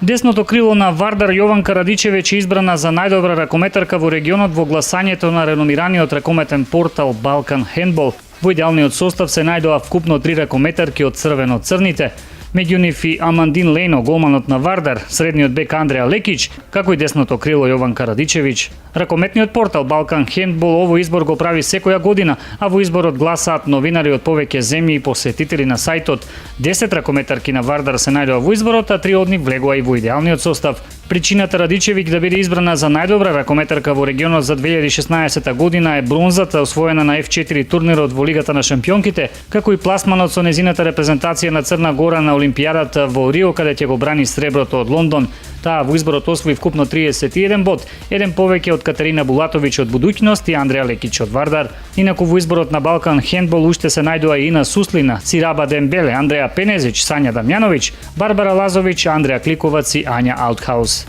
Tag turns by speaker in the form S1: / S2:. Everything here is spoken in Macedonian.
S1: Десното крило на Вардар Јованка Радичевиќ е избрана за најдобра ракометарка во регионот во гласањето на реномираниот ракометен портал Балкан Хендбол. Во идеалниот состав се најдоа вкупно 3 ракометарки од црвено-црните. Меѓу нив и Амандин Лено, голманот на Вардар, средниот бек Андреа Лекич, како и десното крило Јованка Радичевиќ. Ракометниот портал Балкан Хендбол овој избор го прави секоја година, а во изборот гласаат новинари од повеќе земји и посетители на сајтот. 10 ракометарки на Вардар се најдоа во изборот, а 3 од нив влегоа и во идеалниот состав. Причината Радичевиќ да биде избрана за најдобра ракометарка во регионот за 2016 година е бронзата освоена на F4 турнирот во Лигата на шампионките, како и пласманот со незината репрезентација на Црна Гора на Олимпијадата во Рио, каде ќе го брани среброто од Лондон. Таа во изборот освои вкупно 31 бод, еден повеќе од Катерина Булатовиќ од Будуќност и Андреа Лекич од Вардар. Инаку во изборот на Балкан Хендбол уште се најдоа и Ина Суслина, Цираба Дембеле, Андреа Пенезич, Сања Дамјановиќ, Барбара Лазовиќ, Андреа Кликовац и Ања Аутхаус.